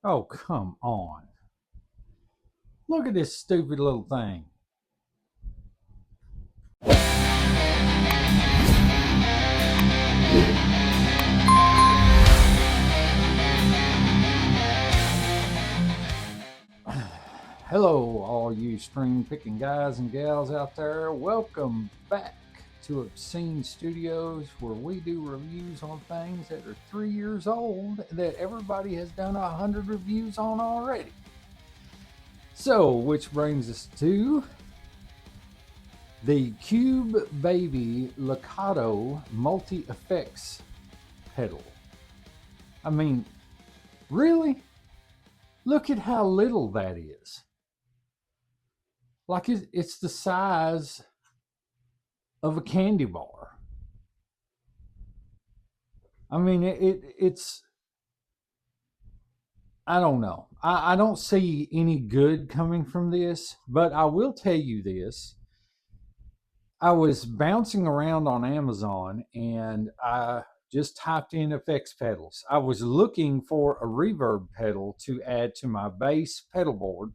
Oh, come on. Look at this stupid little thing. Hello, all you string picking guys and gals out there. Welcome back to Obscene Studios, where we do reviews on things that are 3 years old that everybody has done 100 reviews on already. So, which brings us to the Cube Baby Lekato Multi Effects pedal. I mean, really? Look at how little that is. Like it's the size of a candy bar. I mean, it's, I don't know. I don't see any good coming from this, but I will tell you this. I was bouncing around on Amazon and I just typed in effects pedals. I was looking for a reverb pedal to add to my bass pedal board.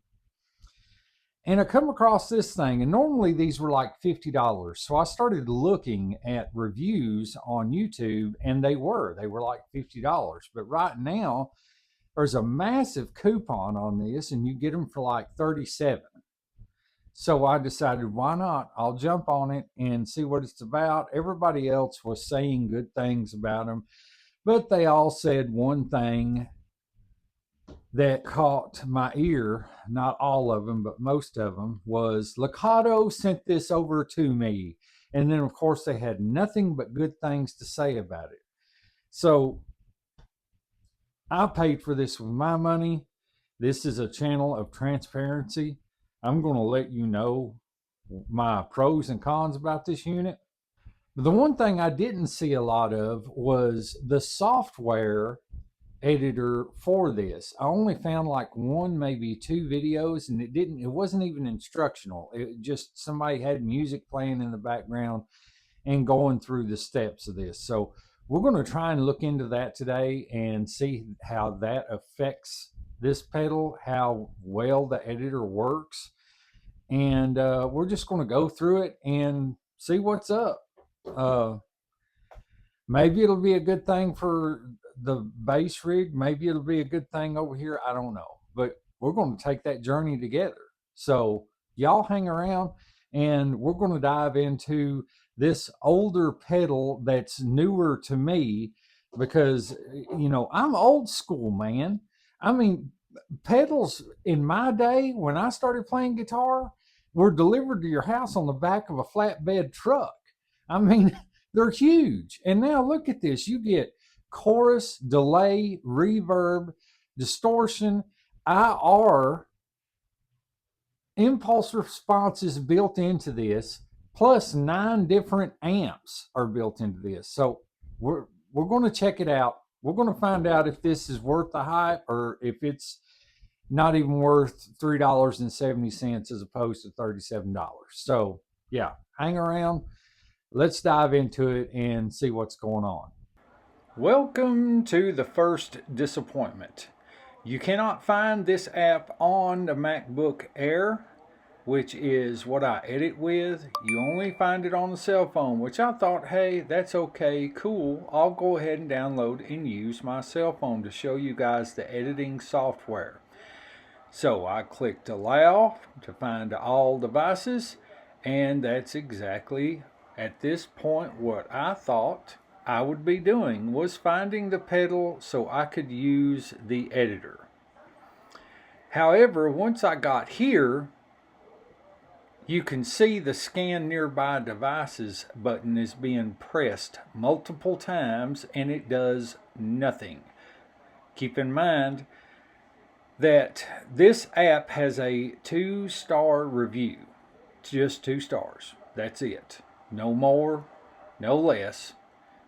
And I come across this thing, and normally these were like $50. So I started looking at reviews on YouTube, and they were like $50. But right now, there's a massive coupon on this, and you get them for like 37. So I decided, why not? I'll jump on it and see what it's about. Everybody else was saying good things about them, but they all said one thing that caught my ear. Not all of them, but most of them, was Lekato sent this over to me. And then, of course, they had nothing but good things to say about it. So I paid for this with my money. This is a channel of transparency. I'm going to let you know my pros and cons about this unit. The one thing I didn't see a lot of was the software editor for this. I only found like one, maybe two videos, and it wasn't even instructional. It just, somebody had music playing in the background and going through the steps of this. So we're going to try and look into that today and see how that affects this pedal, how well the editor works. And we're just going to go through it and see what's up. Maybe it'll be a good thing for the bass rig. Maybe it'll be a good thing over here. I don't know. But we're going to take that journey together. So y'all hang around and we're going to dive into this older pedal that's newer to me because, I'm old school, man. I mean, pedals in my day when I started playing guitar were delivered to your house on the back of a flatbed truck. I mean, they're huge. And now look at this. You get chorus, delay, reverb, distortion, IR, impulse responses built into this, plus 9 different amps are built into this. So we're going to check it out. We're going to find out if this is worth the hype or if it's not even worth $3.70 as opposed to $37. So yeah, hang around. Let's dive into it and see what's going on. Welcome to the first disappointment. You cannot find this app on the MacBook Air, which is what I edit with. You only find it on the cell phone, which I thought, hey, that's okay, cool. I'll go ahead and download and use my cell phone to show you guys the editing software. So I clicked allow to find all devices, and that's exactly at this point what I thought I would be doing, was finding the pedal so I could use the editor. However, once I got here, you can see the scan nearby devices button is being pressed multiple times and it does nothing. Keep in mind that this app has a 2-star review. Just 2 stars. That's it. No more, no less.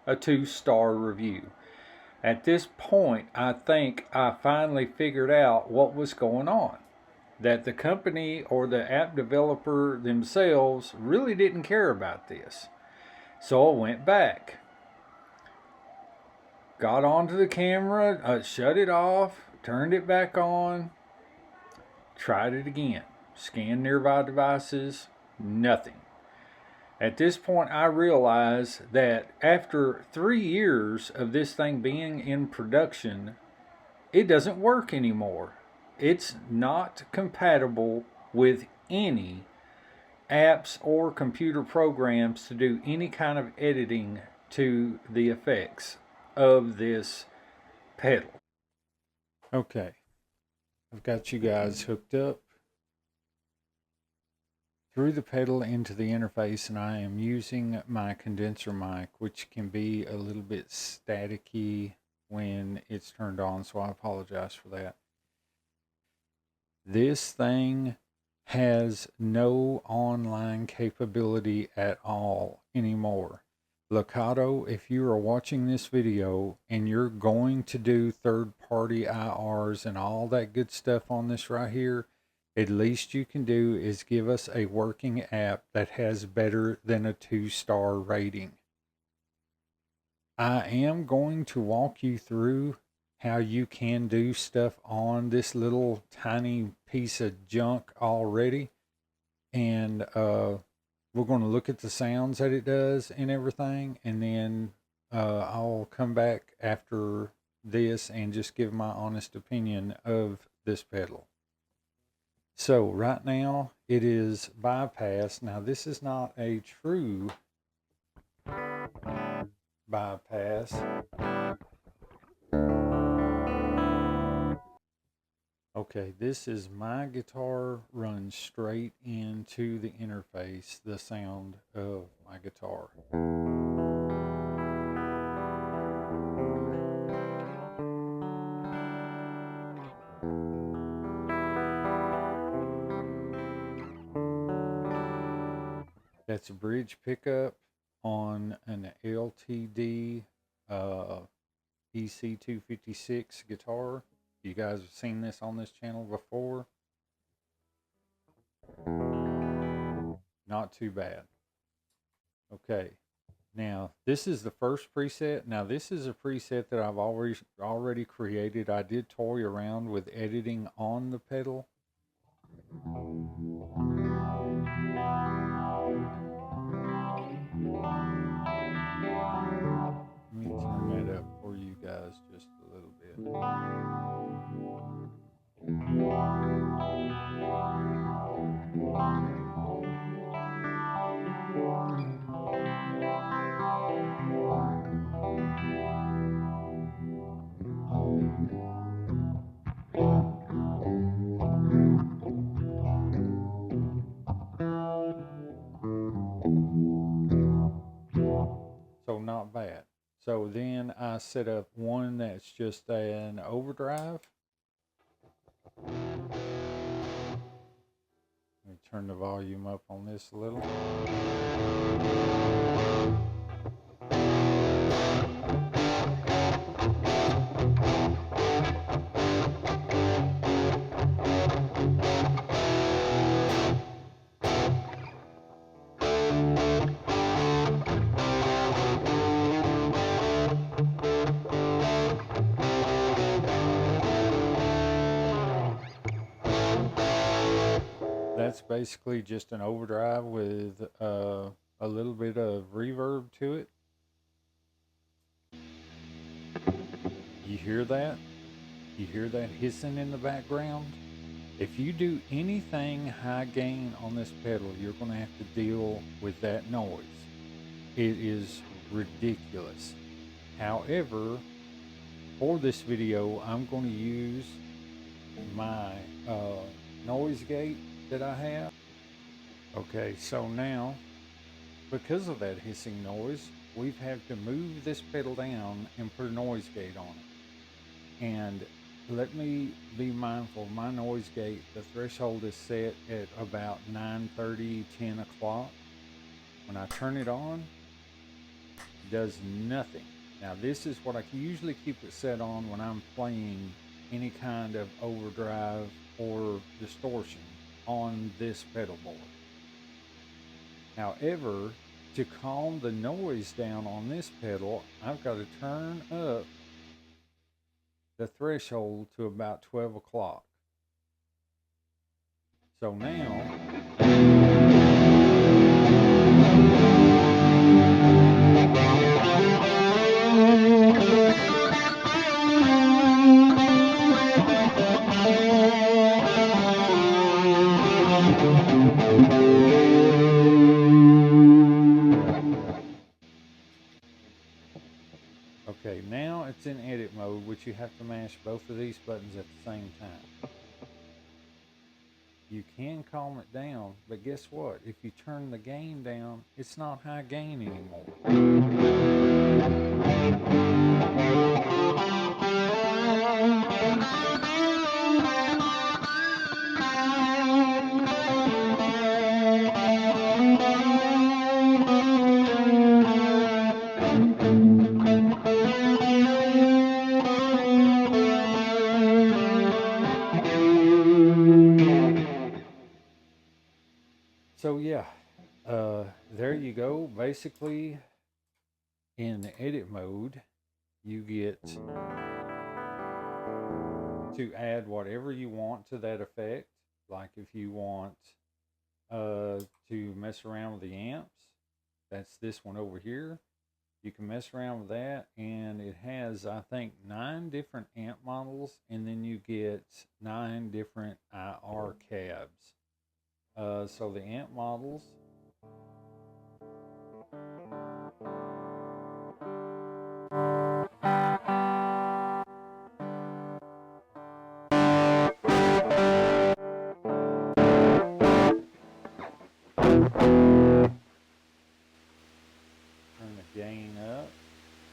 A 2-star review. At this point, I think I finally figured out what was going on. That the company or the app developer themselves really didn't care about this. So I went back. Got onto the camera, shut it off, Turned it back on, tried it again. Scanned nearby devices, nothing. At this point, I realized that after 3 years of this thing being in production, it doesn't work anymore. It's not compatible with any apps or computer programs to do any kind of editing to the effects of this pedal. Okay, I've got you guys hooked up through the pedal into the interface, and I am using my condenser mic, which can be a little bit staticky when it's turned on, so I apologize for that. This thing has no online capability at all anymore. Lekato, if you are watching this video and you're going to do third-party IRs and all that good stuff on this right here, at least you can do is give us a working app that has better than a 2-star rating. I am going to walk you through how you can do stuff on this little tiny piece of junk already. And we're going to look at the sounds that it does and everything. And then I'll come back after this and just give my honest opinion of this pedal. So right now it is bypass. Now this is not a true bypass. Okay, this is my guitar runs straight into the interface, the sound of my guitar. That's a bridge pickup on an LTD EC256 guitar. You guys have seen this on this channel before. Not too bad. Okay, now this is the first preset. Now this is a preset that I've already created. I did toy around with editing on the pedal. Let me turn that up for you guys just a little bit. So not bad. So then I set up one that's just an overdrive. Let me turn the volume up on this a little. That's basically just an overdrive with a little bit of reverb to it. You hear that? You hear that hissing in the background? If you do anything high gain on this pedal, you're going to have to deal with that noise. It is ridiculous. However, for this video, I'm going to use my noise gate that I have. Okay, so now, because of that hissing noise, we've had to move this pedal down and put a noise gate on it. And let me be mindful, my noise gate, the threshold is set at about 9:30, 10 o'clock. When I turn it on, it does nothing. Now this is what I usually keep it set on when I'm playing any kind of overdrive or distortion on this pedal board. However, to calm the noise down on this pedal, I've got to turn up the threshold to about 12 o'clock. So now, okay, now it's in edit mode, which you have to mash both of these buttons at the same time. You can calm it down, but guess what? If you turn the gain down, it's not high gain anymore. So yeah, there you go. Basically, in edit mode, you get to add whatever you want to that effect. Like if you want to mess around with the amps, that's this one over here. You can mess around with that, and it has, I think, 9 different amp models, and then you get 9 different IR cabs. So the amp models, turn the gain up.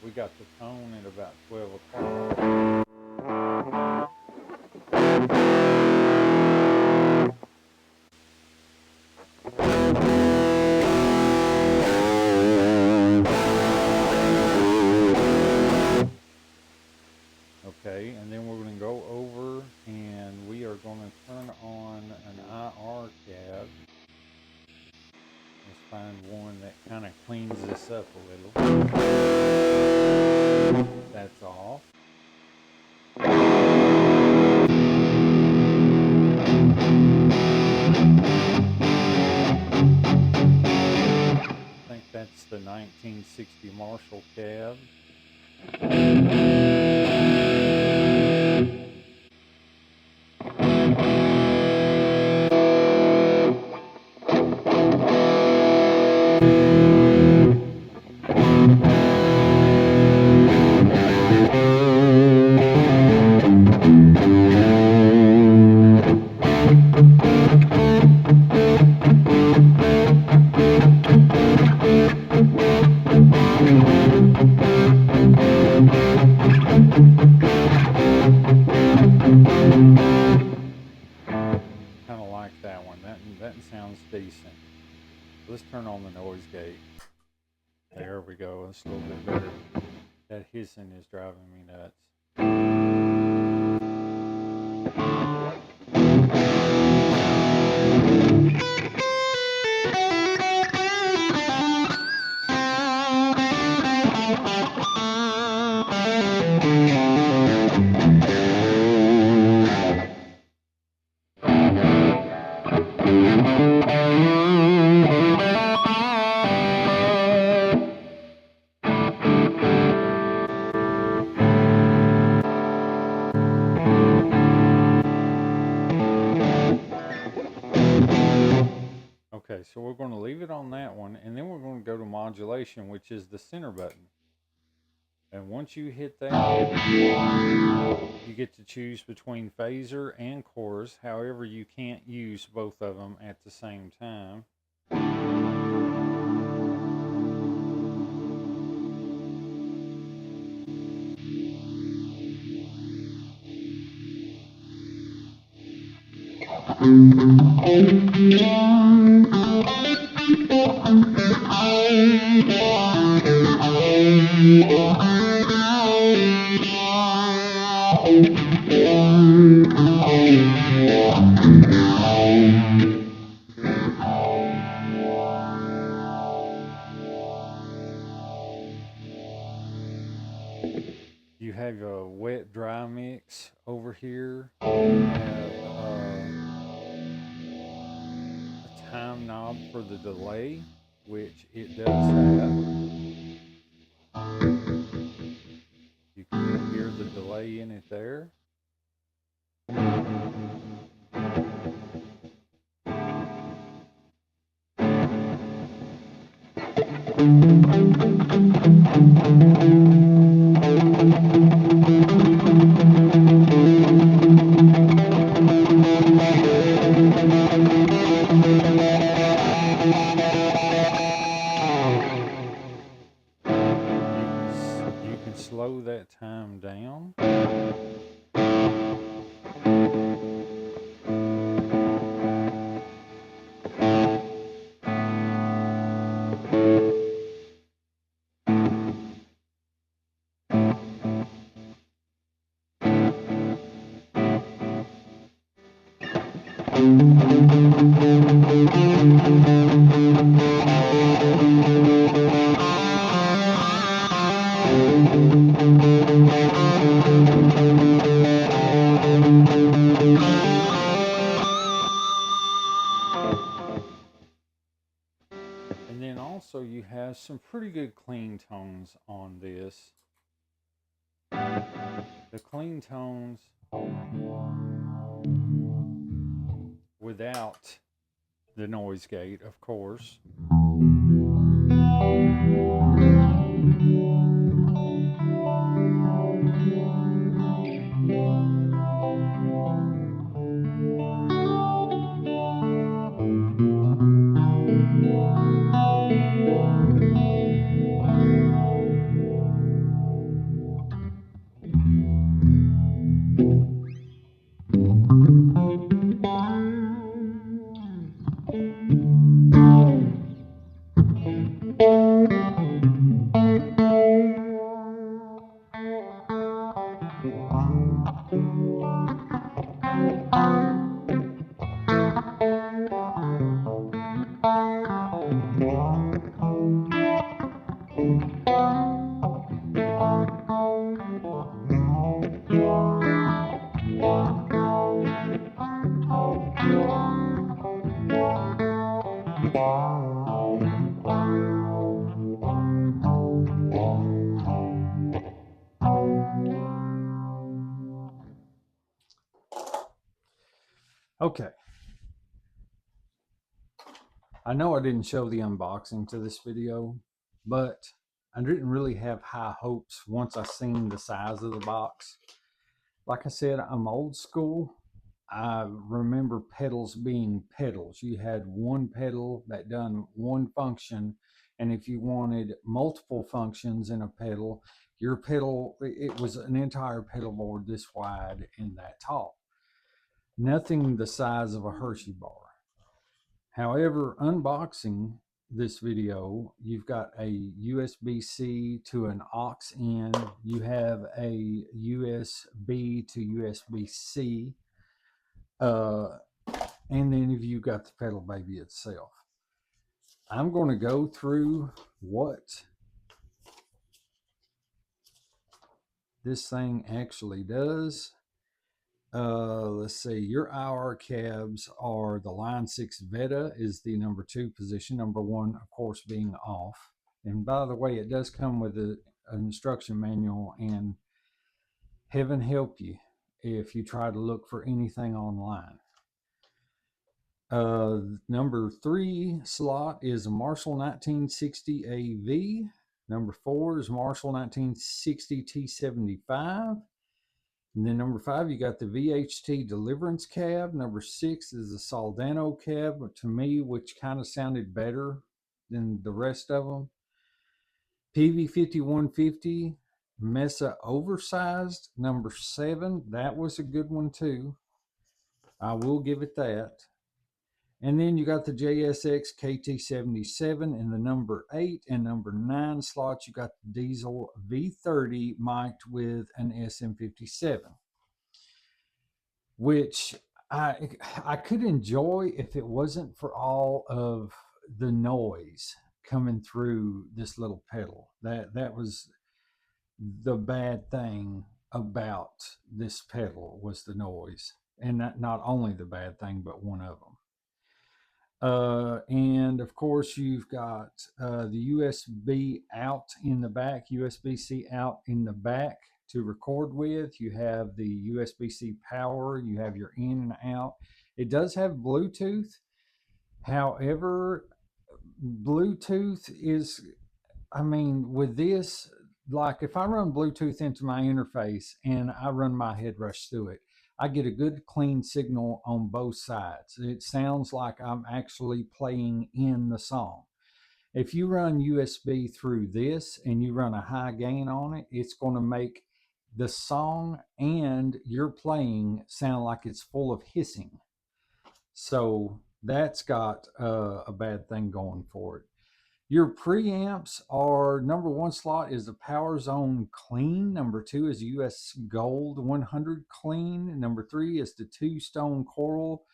We got the tone at about 12 o'clock. Okay, and then we're going to go over and we are going to turn on an IR cab. Let's find one that kind of cleans this up a little. That's off. I think that's the 1960 Marshall cab. Kind of like that one. That sounds decent. Let's turn on the noise gate. There we go. It's a little bit better. That hissing is driving me nuts. Okay, so we're going to leave it on that one, and then we're going to go to modulation, which is the center button. And once you hit that, you get to choose between phaser and chorus. However, you can't use both of them at the same time. You have a wet dry mix. Next, over here, you have a time knob for the delay, which it does have. You can hear the delay in it there. You can slow that time down. And then also you have some pretty good clean tones on this. The clean tones without the noise gate, of course. Okay. I know I didn't show the unboxing to this video, but I didn't really have high hopes once I seen the size of the box. Like I said, I'm old school. I remember pedals being pedals. You had one pedal that done one function, and if you wanted multiple functions in a pedal, your pedal, it was an entire pedal board this wide and that tall. Nothing the size of a Hershey bar. However, unboxing this video, you've got a USB-C to an aux in, you have a USB to USB-C, and then you've got the pedal baby itself. I'm going to go through what this thing actually does. Let's see, your IR cabs are the line 6 Veta is the number 2 position, number 1 of course being off. And by the way, it does come with an instruction manual, and heaven help you if you try to look for anything online. Number 3 slot is a Marshall 1960 AV. Number 4 is Marshall 1960 T75. And then number 5, you got the VHT Deliverance cab. Number 6 is the Soldano cab, to me, which kind of sounded better than the rest of them. PV5150 Mesa Oversized. Number 7, that was a good one too. I will give it that. And then you got the JSX KT77 in the number 8 and number 9 slots. You got the diesel V30 mic'd with an SM57, which I could enjoy if it wasn't for all of the noise coming through this little pedal. That was the bad thing about this pedal was the noise, and not only the bad thing, but one of them. And of course, you've got the USB out in the back, USB-C out in the back to record with. You have the USB-C power, you have your in and out. It does have Bluetooth. However, Bluetooth is, I mean, with this, like if I run Bluetooth into my interface and I run my head rush through it, I get a good clean signal on both sides. It sounds like I'm actually playing in the song. If you run USB through this and you run a high gain on it, it's going to make the song and your playing sound like it's full of hissing. So that's got a bad thing going for it. Your preamps are, number one slot is the Power Zone Clean. Number two is US Gold 100 Clean. Number three is the Two Stone Coral.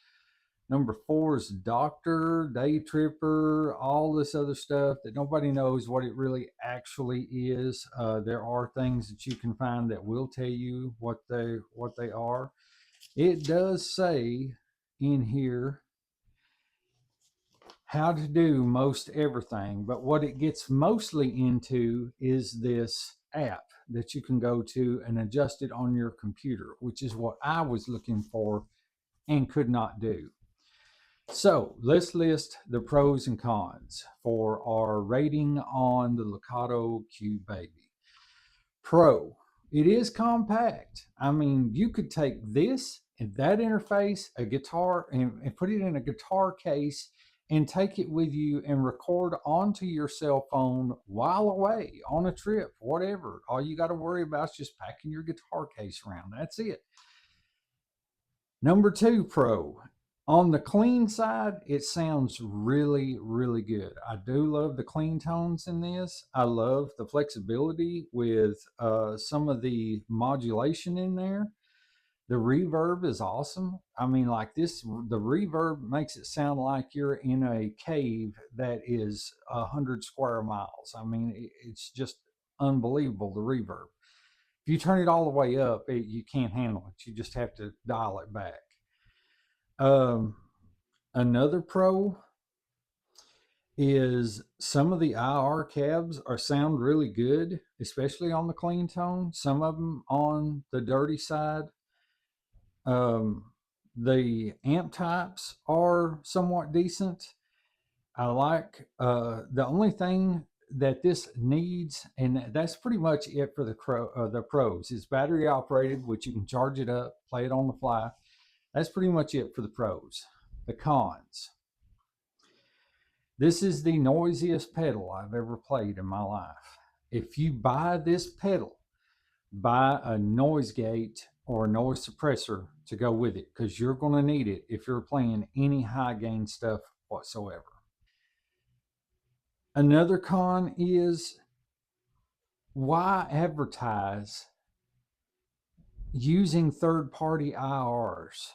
Number four is Doctor, Day Tripper, all this other stuff that nobody knows what it really actually is. There are things that you can find that will tell you what they are. It does say in here how to do most everything, but what it gets mostly into is this app that you can go to and adjust it on your computer, which is what I was looking for and could not do. So let's list the pros and cons for our rating on the Lekato Cube Baby. Pro, it is compact. I mean, you could take this and that interface, a guitar, and put it in a guitar case and take it with you and record onto your cell phone while away on a trip, whatever. All you got to worry about is just packing your guitar case around. That's it. Number two, Pro. On the clean side, it sounds really, really good. I do love the clean tones in this. I love the flexibility with some of the modulation in there. The reverb is awesome. I mean, like this, the reverb makes it sound like you're in a cave that is 100 square miles. I mean, it's just unbelievable, the reverb. If you turn it all the way up, you can't handle it. You just have to dial it back. Another pro is some of the IR cabs sound really good, especially on the clean tone. Some of them on the dirty side. The amp types are somewhat decent. I like the only thing that this needs, and that's pretty much it for the pros, is battery operated, which you can charge it up, play it on the fly. That's pretty much it for the pros. The cons. This is the noisiest pedal I've ever played in my life. If you buy this pedal, buy a noise gate or a noise suppressor to go with it, because you're going to need it if you're playing any high gain stuff whatsoever. Another con is, why advertise using third-party IRs?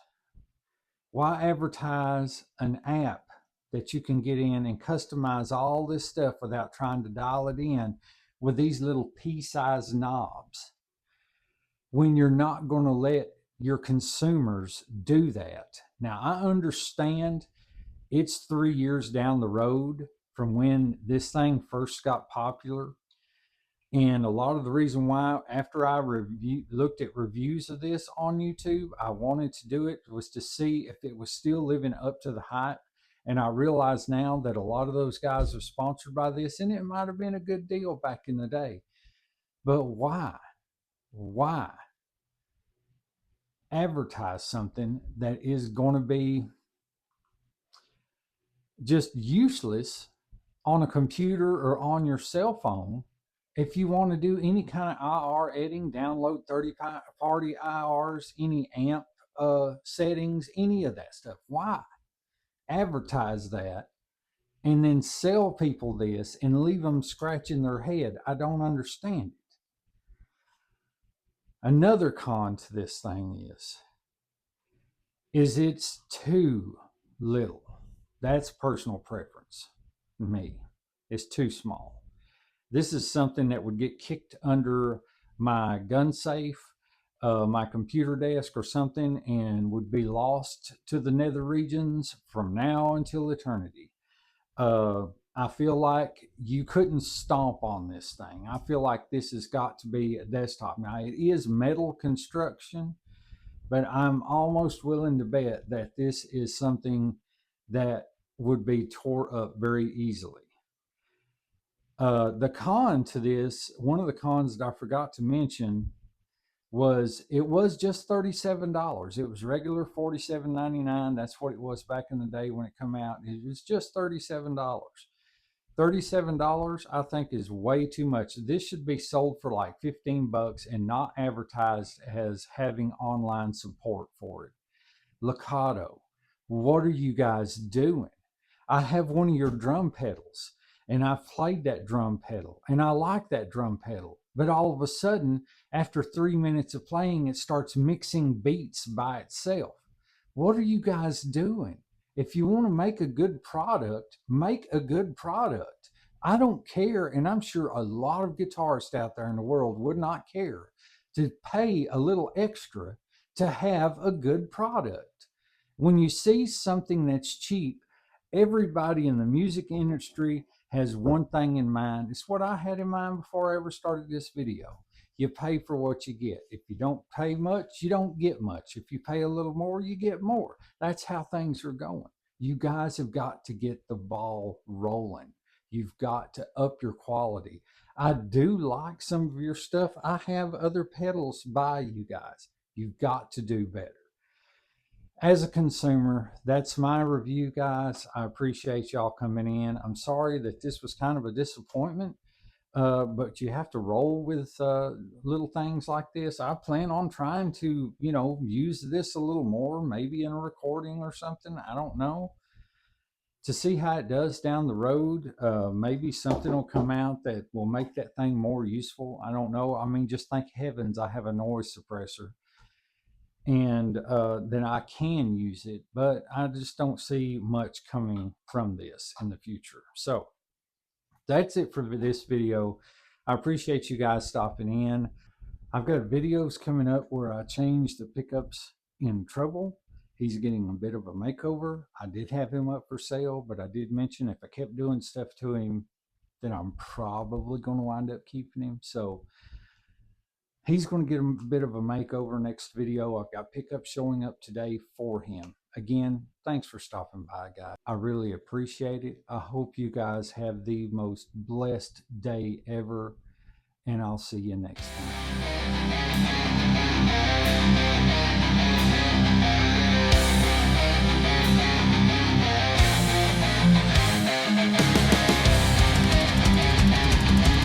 Why advertise an app that you can get in and customize all this stuff without trying to dial it in with these little pea-sized knobs, when you're not going to let your consumers do that? Now, I understand it's 3 years down the road from when this thing first got popular. And a lot of the reason why, after I looked at reviews of this on YouTube, I wanted to do it was to see if it was still living up to the hype. And I realize now that a lot of those guys are sponsored by this, and it might have been a good deal back in the day. But why? Why advertise something that is going to be just useless on a computer or on your cell phone? If you want to do any kind of IR editing, download 30-party IRs, any amp settings, any of that stuff. Why advertise that and then sell people this and leave them scratching their head? I don't understand it. Another con to this thing is it's too little. That's personal preference. Me, it's too small. This is something that would get kicked under my gun safe. my computer desk or something and would be lost to the nether regions from now until eternity. Uh, I feel like you couldn't stomp on this thing. I feel like this has got to be a desktop. Now, it is metal construction, but I'm almost willing to bet that this is something that would be tore up very easily. The con to this, one of the cons that I forgot to mention, was it was just $37. It was regular $47.99. That's what it was back in the day when it come out. It was just $37. $37 I think is way too much. This should be sold for like 15 bucks and not advertised as having online support for it. Lekato, what are you guys doing? I have one of your drum pedals and I've played that drum pedal and I like that drum pedal. But all of a sudden, after 3 minutes of playing, it starts mixing beats by itself. What are you guys doing? If you want to make a good product, make a good product. I don't care, and I'm sure a lot of guitarists out there in the world would not care to pay a little extra to have a good product. When you see something that's cheap, everybody in the music industry has one thing in mind. It's what I had in mind before I ever started this video. You pay for what you get. If you don't pay much, you don't get much. If you pay a little more, you get more. That's how things are going. You guys have got to get the ball rolling. You've got to up your quality. I do like some of your stuff. I have other pedals by you guys. You've got to do better. As a consumer, that's my review, guys. I appreciate y'all coming in. I'm sorry that this was kind of a disappointment, but you have to roll with little things like this. I plan on trying to, use this a little more, maybe in a recording or something. I don't know. To see how it does down the road, maybe something will come out that will make that thing more useful. I don't know. I mean, just thank heavens I have a noise suppressor and then I can use it, but I just don't see much coming from this in the future. So that's it for this video. I appreciate you guys stopping in. I've got videos coming up where I change the pickups in Trouble. He's getting a bit of a makeover. I did have him up for sale, but I did mention if I kept doing stuff to him, then I'm probably going to wind up keeping him. So he's going to get a bit of a makeover next video. I've got pickups showing up today for him. Again, thanks for stopping by, guys. I really appreciate it. I hope you guys have the most blessed day ever, and I'll see you next time.